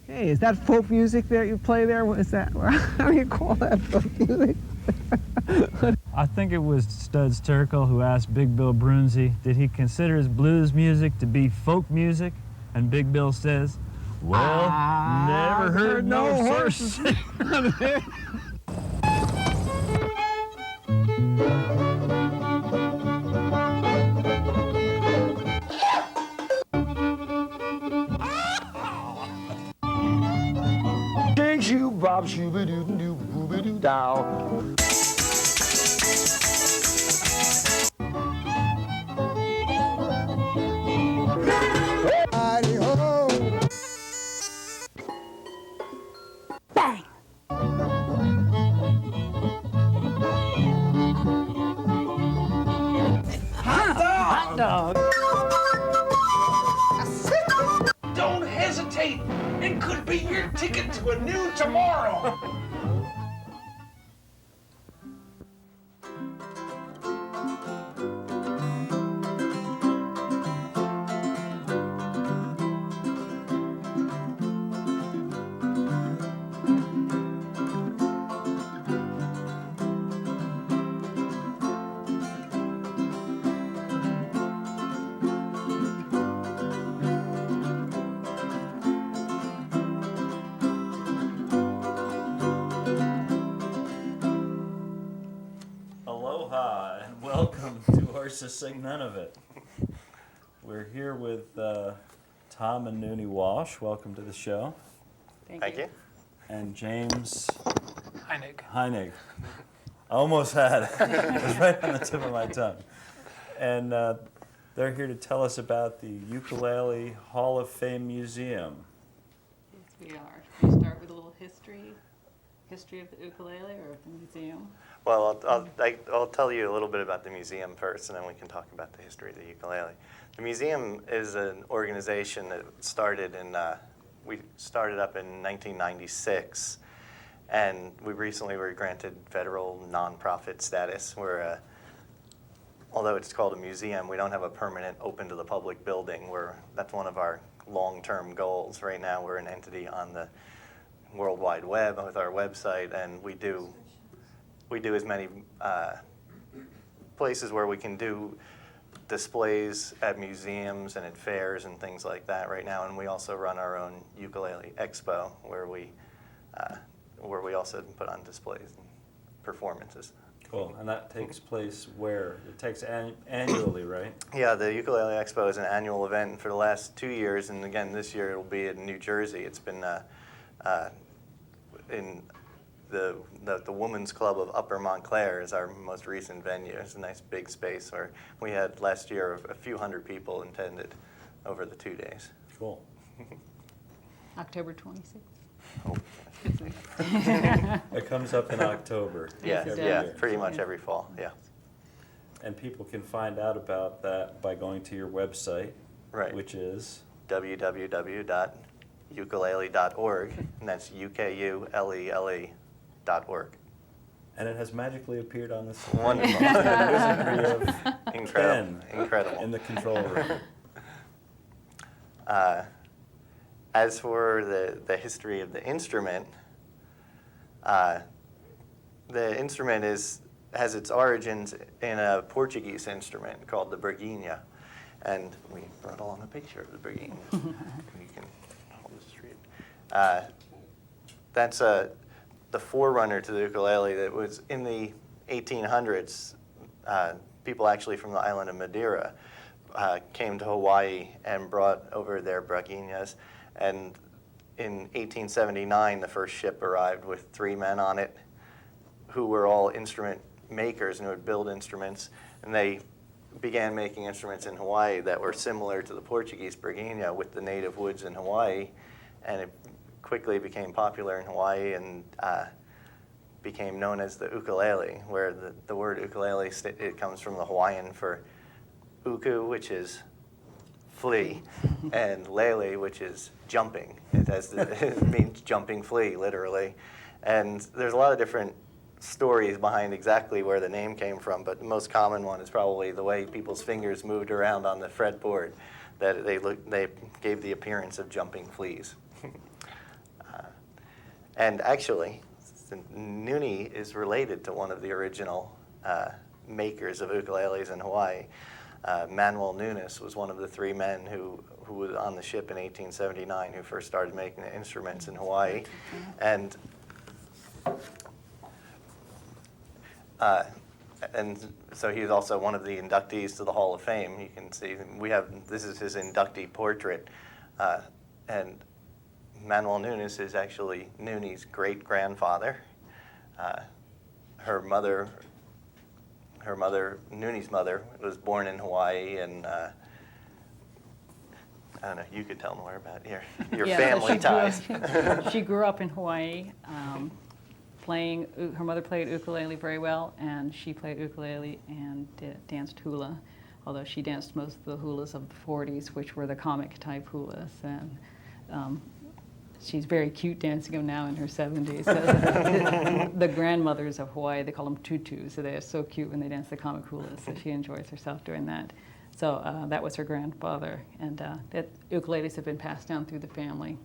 Hey, is that folk music that you play there? What is that? How do you call that folk music? I think it was Studs Terkel who asked Big Bill Brunzi, did he consider his blues music to be folk music? And Big Bill says, well, never heard no horses. Shake shoe bob shooby doo doo booby doo dow. Bang! Hot dog! Don't hesitate. It could be your ticket to a new tomorrow. Aloha and welcome to Horses Sing None of It. We're here with Tom and Nuni Walsh. Welcome to the show. Thank you. And James Heinig. Heinig. I almost had it. It was right on the tip of my tongue. And they're here to tell us about the Ukulele Hall of Fame Museum. Yes, we are. Should we start with a little history of the ukulele or of the museum? Well, I'll tell you a little bit about the museum first, and then we can talk about the history of the ukulele. The museum is an organization that started we started up in 1996, and we recently were granted federal nonprofit status. Although it's called a museum, we don't have a permanent open to the public building. That's one of our long-term goals. Right now, we're an entity on the World Wide Web with our website, and we do as many places where we can do displays at museums and at fairs and things like that right now. And we also run our own ukulele expo where we also put on displays and performances. Cool. And that takes place where? It takes annually, right? Yeah, the Ukulele Expo is an annual event for the last 2 years, and again this year it'll be in New Jersey. It's been in the Women's Club of Upper Montclair is our most recent venue. It's a nice big space where we had last year a few hundred people attended over the 2 days. Cool. October 26th. Oh. It comes up in October. Yeah, Yes, it yeah, does. pretty much every fall, yeah. And people can find out about that by going to your website, Right. which is www.ukulele.org, and that's UKULELE.org. and it has magically appeared on this Wonderful. wizardry of Incredible, pen incredible. in the control room. As for the history of the instrument has its origins in a Portuguese instrument called the briguinha, and we brought along a picture of the briguinha. You can hold this straight. That's the forerunner to the ukulele. That was in the 1800s. People actually from the island of Madeira came to Hawaii and brought over their briguinhas. And in 1879, the first ship arrived with 3 men on it who were all instrument makers and would build instruments. And they began making instruments in Hawaii that were similar to the Portuguese briguinha with the native woods in Hawaii. And it quickly became popular in Hawaii and became known as the ukulele, where the word ukulele, it comes from the Hawaiian for uku, which is flea, and lele, which is jumping. It means jumping flea, literally. And there's a lot of different stories behind exactly where the name came from, but the most common one is probably the way people's fingers moved around on the fretboard, that they gave the appearance of jumping fleas. And actually, Nuni is related to one of the original makers of ukuleles in Hawaii. Manuel Nunes was one of the 3 men who was on the ship in 1879 who first started making the instruments in Hawaii. And so he's also one of the inductees to the Hall of Fame. You can see this is his inductee portrait. And Manuel Nunes is actually Nuni's great-grandfather. Her mother, Nuni's mother, was born in Hawaii, and I don't know, you could tell more about your Yeah, family ties. She grew up in Hawaii, her mother played ukulele very well, and she played ukulele and danced hula, although she danced most of the hulas of the 40s, which were the comic type hulas. And she's very cute dancing them now in her 70s. So the grandmothers of Hawaii, they call them tutus, so they're so cute when they dance the comic hulas, so she enjoys herself doing that. So that was her grandfather, and ukuleles have been passed down through the family.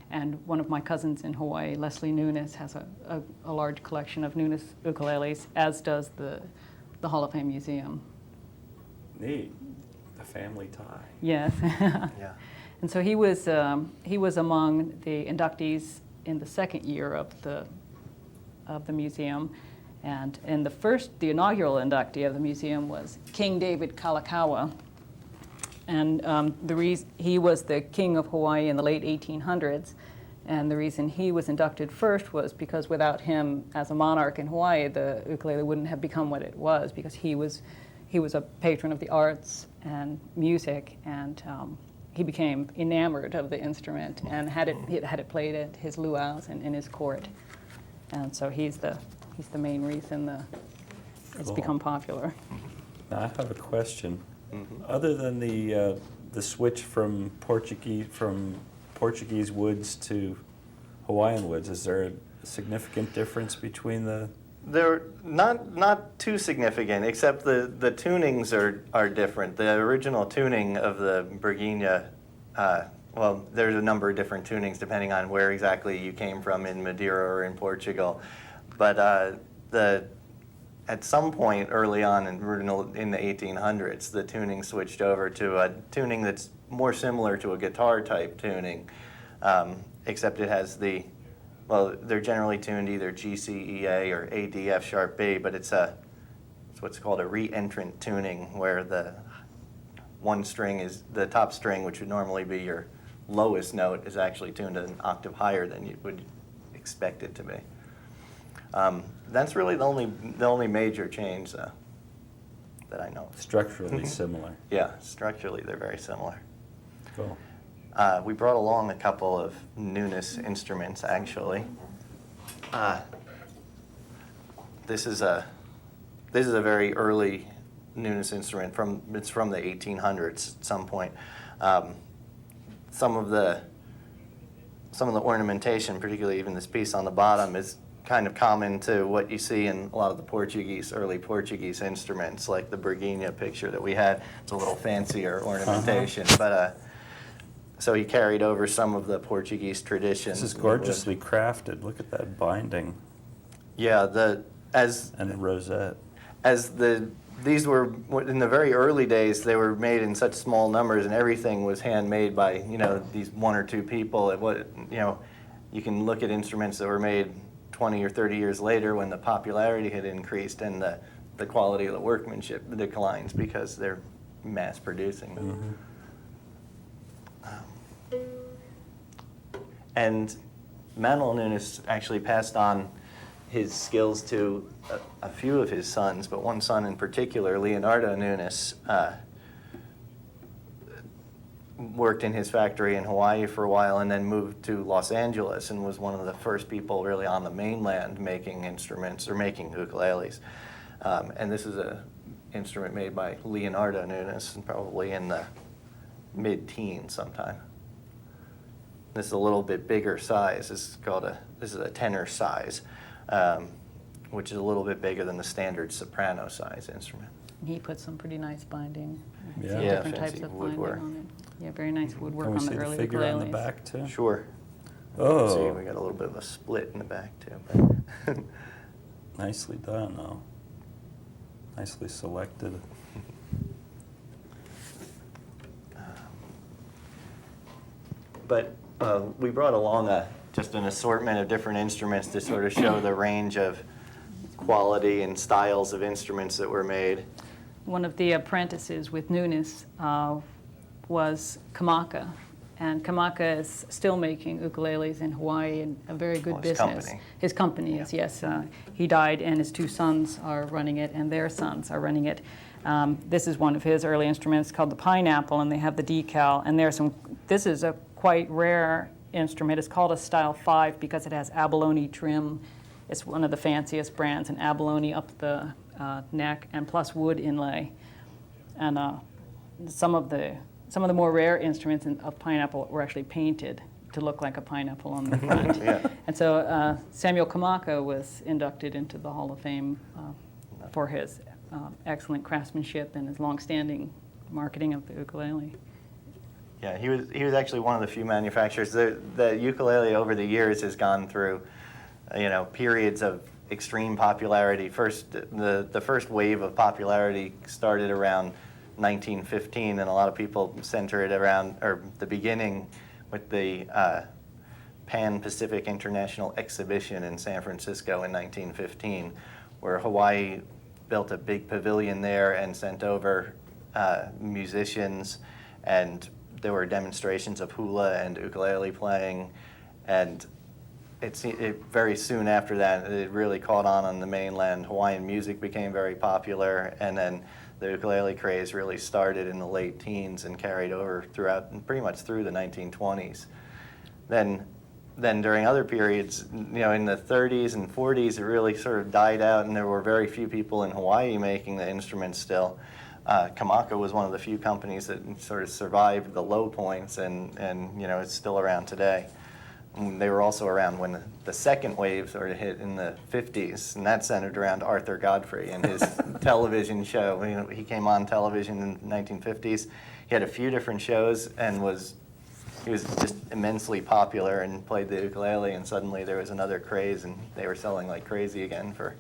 And one of my cousins in Hawaii, Leslie Nunes, has a large collection of Nunes ukuleles, as does the Hall of Fame Museum. Neat. The family tie. Yes. Yeah. And so he was among the inductees in the second year of the museum. And in the inaugural inductee of the museum was King David Kalakaua. And he was the king of Hawaii in the late 1800s. And the reason he was inducted first was because without him as a monarch in Hawaii, the ukulele wouldn't have become what it was, because he was a patron of the arts and music, and he became enamored of the instrument and had it played at his luau's and in his court. And so he's the main reason it's become popular. Now I have a question. Other than the switch from Portuguese woods to Hawaiian woods, is there a significant difference between the? They're not too significant, except the tunings are different. The original tuning of the Briguinha, well, there's a number of different tunings depending on where exactly you came from in Madeira or in Portugal. But at some point early on in the 1800s, the tuning switched over to a tuning that's more similar to a guitar type tuning, except it has they're generally tuned either G, C, E, A or A, D, F sharp B, but it's what's called a re-entrant tuning, where the one string is the top string, which would normally be your lowest note, is actually tuned an octave higher than you would expect it to be. That's really the only major change that I know. Structurally similar. Yeah, structurally they're very similar. Cool. We brought along a couple of Nunes instruments, actually. This is a very early Nunes instrument. It's from the 1800s at some point. Some of the ornamentation, particularly even this piece on the bottom, is kind of common to what you see in a lot of the early Portuguese instruments, like the Briguinha picture that we had. It's a little fancier ornamentation, but so he carried over some of the Portuguese traditions. This is gorgeously crafted. Look at that binding. Yeah, and the rosette. These were in the very early days. They were made in such small numbers, and everything was handmade by these 1 or 2 people. You can look at instruments that were made 20 or 30 years later, when the popularity had increased and the quality of the workmanship declines because they're mass producing them. And Manuel Nunes actually passed on his skills to a few of his sons, but one son in particular, Leonardo Nunes, worked in his factory in Hawaii for a while and then moved to Los Angeles and was one of the first people really on the mainland making instruments or making ukuleles. And this is an instrument made by Leonardo Nunes, probably in the mid-teens sometime. This is a little bit bigger size. This is a tenor size, which is a little bit bigger than the standard soprano size instrument. He put some pretty nice binding, Yeah. different fancy types of woodwork. binding on it. Yeah, very nice woodwork Can we on see the the early figure on the ukuleles. back too? Sure. Oh. See, we got a little bit of a split in the back too. But Nicely done, though. Nicely selected. But we brought along just an assortment of different instruments to sort of show the range of quality and styles of instruments that were made. One of the apprentices with Nunis was Kamaka. And Kamaka is still making ukuleles in Hawaii in a very good His business. company. His company is, yes. He died and his two sons are running it and their sons are running it. This is one of his early instruments called the pineapple, and they have the decal. And this is a quite rare instrument. It's called a Style 5 because it has abalone trim. It's one of the fanciest brands, and abalone up the neck, and plus wood inlay. And some of the more rare instruments of pineapple were actually painted to look like a pineapple on the front. Yeah. And so Samuel Kamaka was inducted into the Hall of Fame for his excellent craftsmanship and his long-standing marketing of the ukulele. Yeah, he was actually one of the few manufacturers. The ukulele over the years has gone through, periods of extreme popularity. First, the first wave of popularity started around 1915, and a lot of people center it around, or the beginning with the Pan-Pacific International Exhibition in San Francisco in 1915, where Hawaii built a big pavilion there and sent over musicians, and there were demonstrations of hula and ukulele playing, and it very soon after that, it really caught on the mainland. Hawaiian music became very popular, and then the ukulele craze really started in the late teens and carried over pretty much through the 1920s. Then during other periods, in the 30s and 40s, it really sort of died out, and there were very few people in Hawaii making the instruments still. Kamaka was one of the few companies that sort of survived the low points, and it's still around today. And they were also around when the second wave sort of hit in the 50s, and that centered around Arthur Godfrey and his television show. He came on television in the 1950s. He had a few different shows, and he was just immensely popular and played the ukulele, and suddenly there was another craze, and they were selling like crazy again for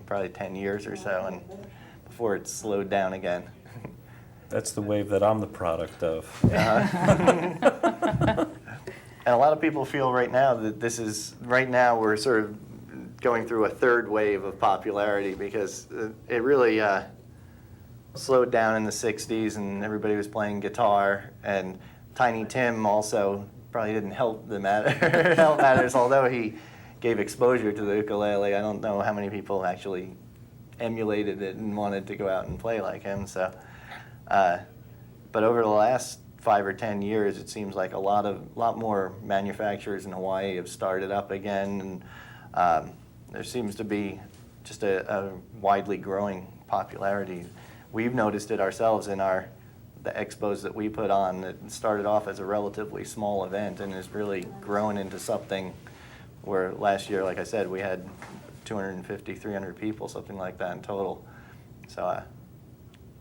probably 10 years or so, and before it slowed down again. That's the wave that I'm the product of. And a lot of people feel right now that we're sort of going through a third wave of popularity, because it really slowed down in the 60s, and everybody was playing guitar, and Tiny Tim also probably didn't help matters, although he gave exposure to the ukulele. I don't know how many people actually emulated it and wanted to go out and play like him. So, but over the last 5 or 10 years, it seems like a lot more manufacturers in Hawaii have started up again, and there seems to be just a widely growing popularity. We've noticed it ourselves in the expos that we put on. It started off as a relatively small event and has really grown into something where last year, like I said, we had 250, 300 people, something like that in total. So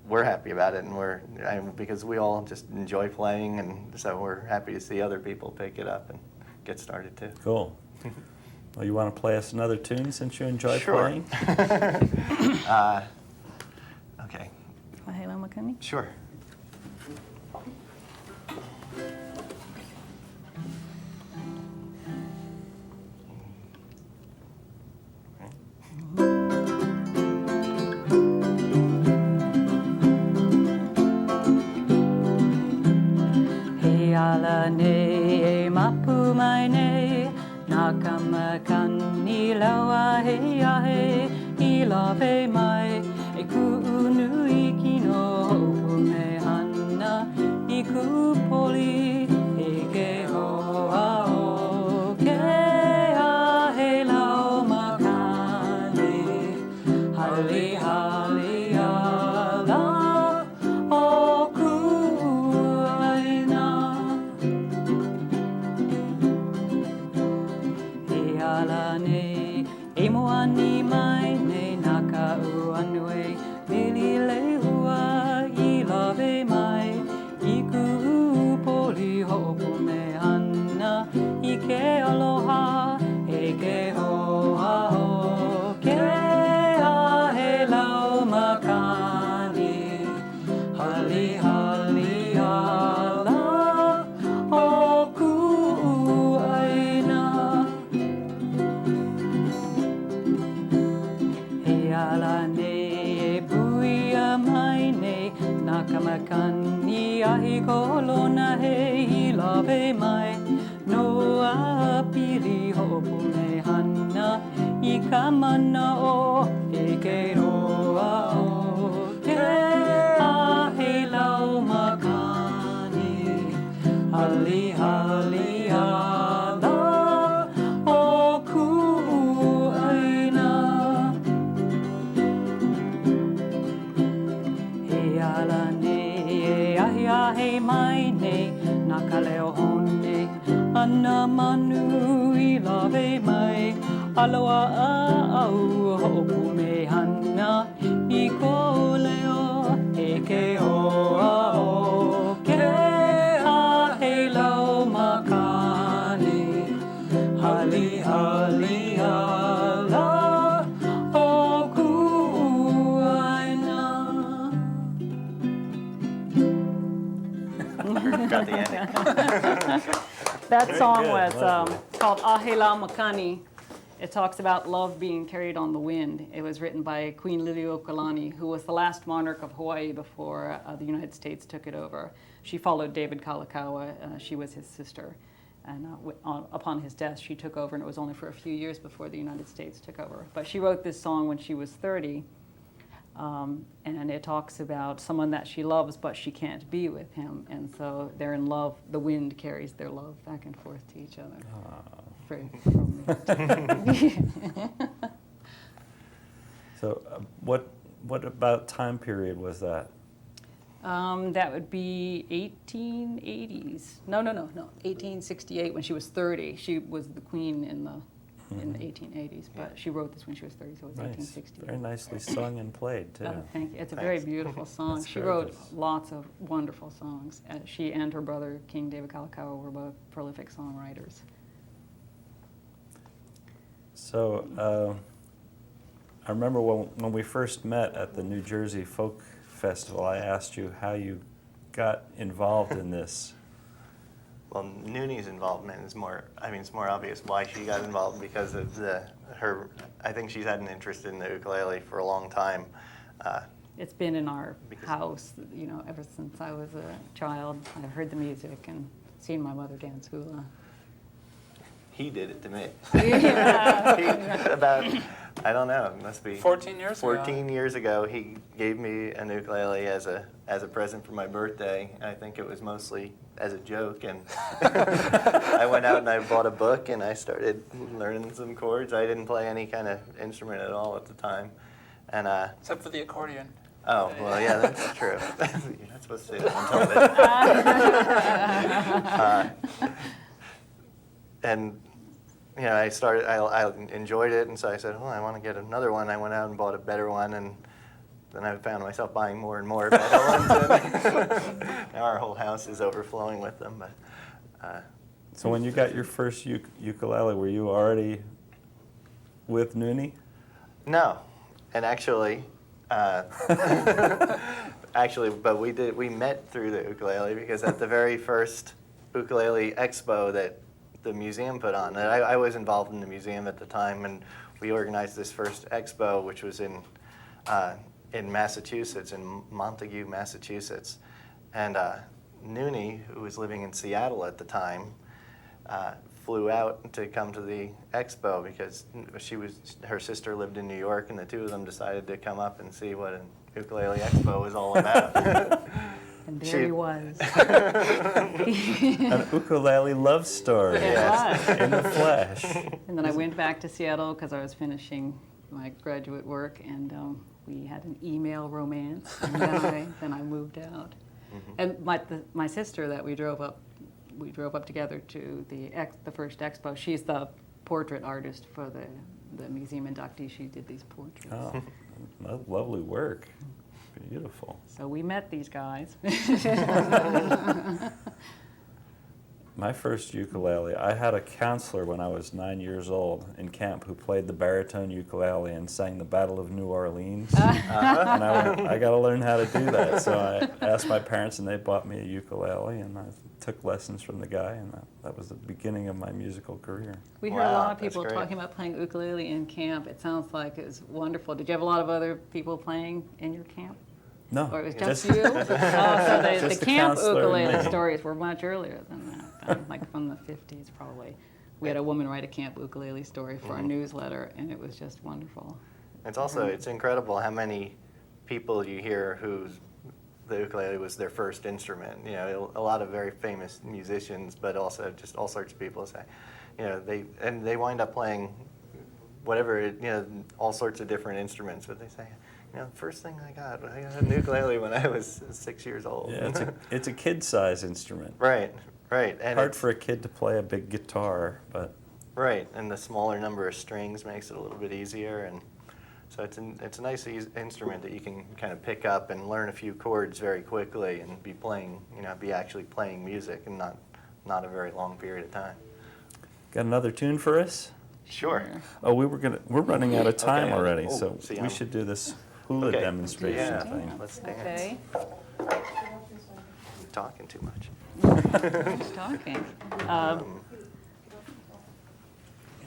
we're happy about it, and because we all just enjoy playing, and so we're happy to see other people pick it up and get started too. Cool. Well, you want to play us another tune since you enjoy Sure. playing? Okay. Mahalo Makani? Sure. Ala ne e mapu mai ne nā kamakani lawa he ahe I lawe mai e ku'unu I kino hopu me hana I kupoli e ke hoa o ke ahe lau makani hali hali ala o kuaina e ala ne e moani mai ne naka u anue Mili le hua I lawe mai I ku poli Kamana o ike roa o ke a he lau makani hali hali ala o ku aina he ala ne e ahi a he mai ne na ka leo hone ana manu I lave mai aloha a au ho'opu me hana I ko leo e ke hoa o ke a he lau makani hali hali ala o ku aina. Got the ending. That Very song good, was lovely. called Ahela Makani. It talks about love being carried on the wind. It was written by Queen Liliuokalani, who was the last monarch of Hawaii before the United States took it over. She followed David Kalakaua. She was his sister. And upon his death, she took over, and it was only for a few years before the United States took over. But she wrote this song when she was 30. And it talks about someone that she loves, but she can't be with him. And so they're in love. The wind carries their love back and forth to each other. Very romantic. So what about time period was that? That would be 1880s. No, 1868 when she was 30. She was the queen in the 1880s, but she wrote this when she was 30, so it was Nice. 1868. Very nicely sung and played, too. Oh, thank you. It's a very beautiful song. That's She wrote gorgeous. lots of wonderful songs. She and her brother, King David Kalakaua, were both prolific songwriters. So I remember when we first met at the New Jersey Folk Festival, I asked you how you got involved in this. Well, Nuni's involvement is more, it's more obvious why she got involved because of I think she's had an interest in the ukulele for a long time. It's been in our house, ever since I was a child. I've heard the music and seen my mother dance hula. He did it to me. Yeah. About, I don't know, it must be 14 years ago. 14 years ago, he gave me an ukulele as a present for my birthday. I think it was mostly as a joke, and I went out and I bought a book and I started learning some chords. I didn't play any kind of instrument at all at the time, and Except for the accordion. oh well, yeah, that's true. You're not supposed to say that on television. And I enjoyed it, and so I said, well, I want to get another one. I went out and bought a better one, and then I found myself buying more and more better ones. And now our whole house is overflowing with them. But So when you got your first ukulele, were you already with Nuni? no, and actually, but we met through the ukulele because at the very first ukulele expo that the museum put on, and I was involved in the museum at the time, and we organized this first expo, which was in Massachusetts, in Montague, Massachusetts. And Nuni, who was living in Seattle at the time, flew out to come to the expo because her sister lived in New York, and the two of them decided to come up and see what an ukulele expo was all about. And there he was. An ukulele love story Yes. in the flesh. And then I went back to Seattle because I was finishing my graduate work, and we had an email romance, and then I moved out. Mm-hmm. And my sister that we drove up together to the first expo. She's the portrait artist for the museum inductee. She did these portraits. Oh, lovely work. Beautiful. So we met these guys. My first ukulele, I had a counselor when I was 9 years old in camp who played the baritone ukulele and sang the Battle of New Orleans. And I went, I got to learn how to do that. So I asked my parents, and they bought me a ukulele, and I took lessons from the guy, and that was the beginning of my musical career. We heard a lot of Wow, people that's great. talking about playing ukulele in camp. It sounds like it was wonderful. Did you have a lot of other people playing in your camp? No, Or it was just you? Oh, so Just the the camp counselor and ukulele me. stories were much earlier than that, like from the 50s probably. We had a woman write a camp ukulele story for our newsletter, and it was just wonderful. It's incredible how many people you hear whose the ukulele was their first instrument. You know, a lot of very famous musicians, but also just all sorts of people say, you know, they wind up playing whatever, all sorts of different instruments, but they say, you know, the first thing I got an ukulele when I was 6 years old. Yeah, it's a kid-size instrument. Right. And Hard for a kid to play a big guitar, but right, and the smaller number of strings makes it a little bit easier, and so it's a nice instrument that you can kind of pick up and learn a few chords very quickly and be playing, be actually playing music and not a very long period of time. got another tune for us? Sure. Oh, we're running out of time Okay. already, Oh, so see, we I'm- should do this hula Okay. demonstration Yeah. thing. Let's dance. Okay, Keep talking too much. who's talking?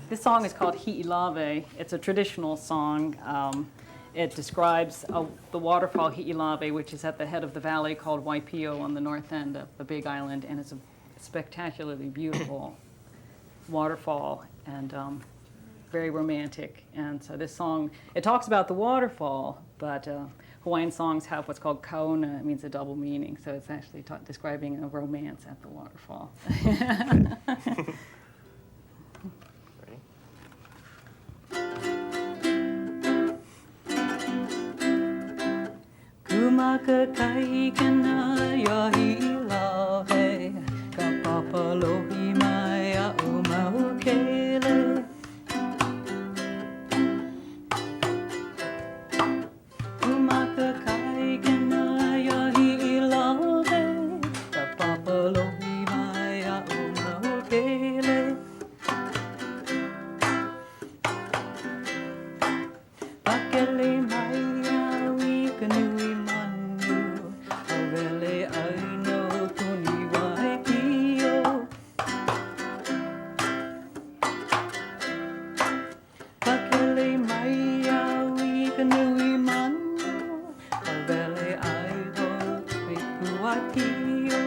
This song is called Hi'ilave. It's a traditional song. It describes the waterfall Hi'ilave, which is at the head of the valley called Waipio on the north end of the Big Island, and it's a spectacularly beautiful waterfall and very romantic. And so this song, it talks about the waterfall, but Hawaiian songs have what's called kaona. It means a double meaning, so it's actually describing a romance at the waterfall. Ready? Kumaka kai kana ya Hi'ilave, ka papalohi mai a Ukulele. Kumaka kai kana ya Hi'ilave, ka papalohi mai a Ukulele. Pakele mai awi kanui manu, auele aino kuni waipio. Pakele mai awi kanui manu, auele aino kuni waipio.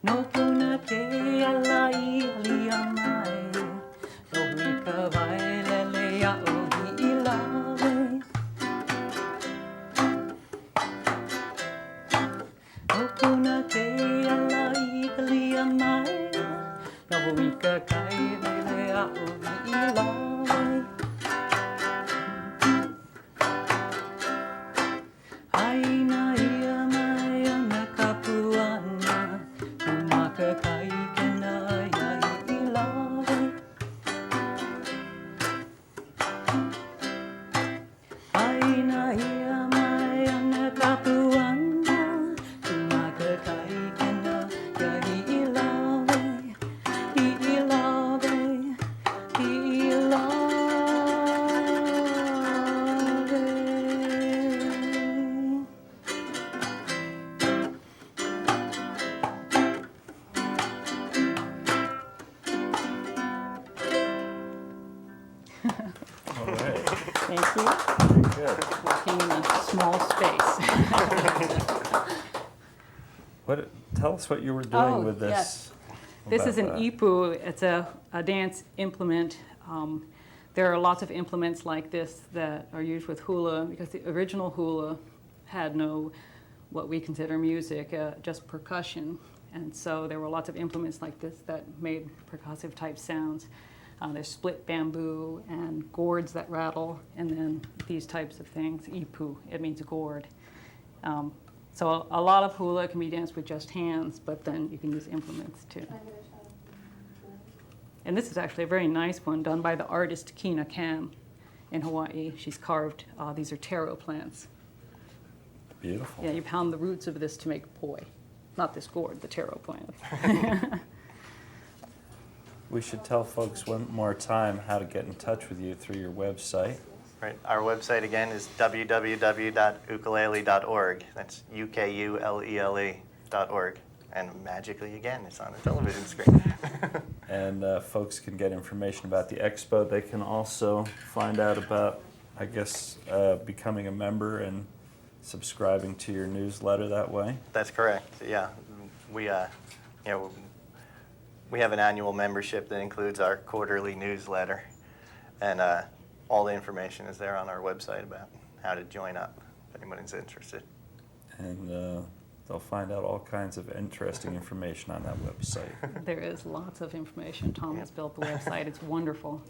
No puna ke alai alia mai, no mika vai lele a o Hi'ilave. No puna ke alai alia mai, no mika kai lele a o Hi'ilave. Aina ia mai ana kapuana, kumaka kai kena ia Hi'ilave. Aina ia mai ana kapuana, kumaka kai kena ia Hi'ilave. Hi'ilave, Hi'ilave. All right. Thank you. Good. Working in a small space. Tell us what you were doing with this. Yes. This is an about ipu. It's a dance implement. There are lots of implements like this that are used with hula because the original hula had no what we consider music, just percussion. And so there were lots of implements like this that made percussive type sounds. There's split bamboo and gourds that rattle, and then these types of things. Ipu, it means gourd. So a lot of hula can be danced with just hands, but then you can use implements too. And this is actually a very nice one done by the artist Kina Kam in Hawaii. She's carved, these are taro plants. Beautiful. Yeah, you pound the roots of this to make poi. Not this gourd, the taro plant. We should tell folks one more time how to get in touch with you through your website. Right. Our website again is www.ukulele.org. That's UKULELE.org. And magically, again, it's on a television screen. And folks can get information about the expo. They can also find out about, I guess, becoming a member and subscribing to your newsletter that way. That's correct. Yeah. we, you know, we have an annual membership that includes our quarterly newsletter, and all the information is there on our website about how to join up if anybody's interested. And they'll find out all kinds of interesting information on that website. There is lots of information. Tom has built the website. It's wonderful.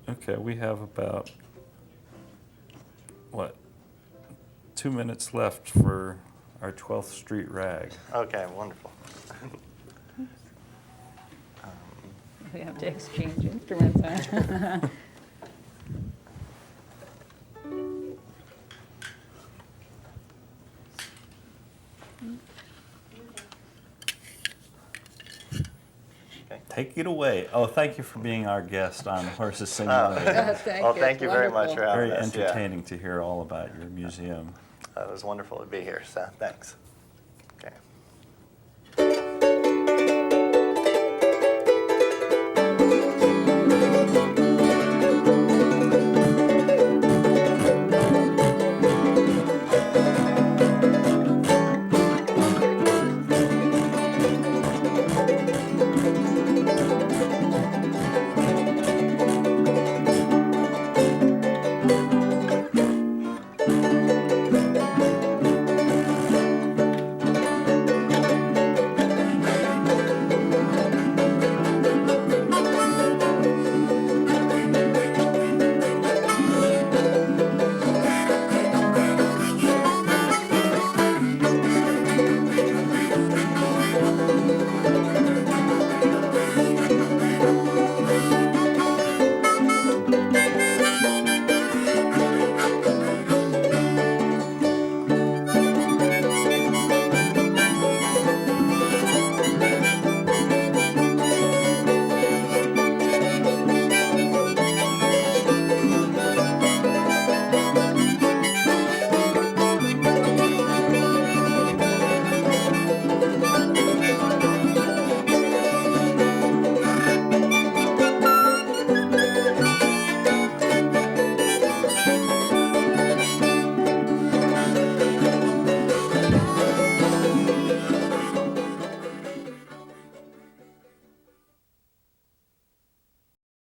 Okay, we have about, what, 2 minutes left for our 12th Street Rag. Okay, wonderful. We have to exchange instruments. Huh? Take it away. Oh, thank you for being our guest on Horses Simulator. Thank you very much for having Very us. Yeah. entertaining to hear all about your museum. It was wonderful to be here, so thanks. Okay.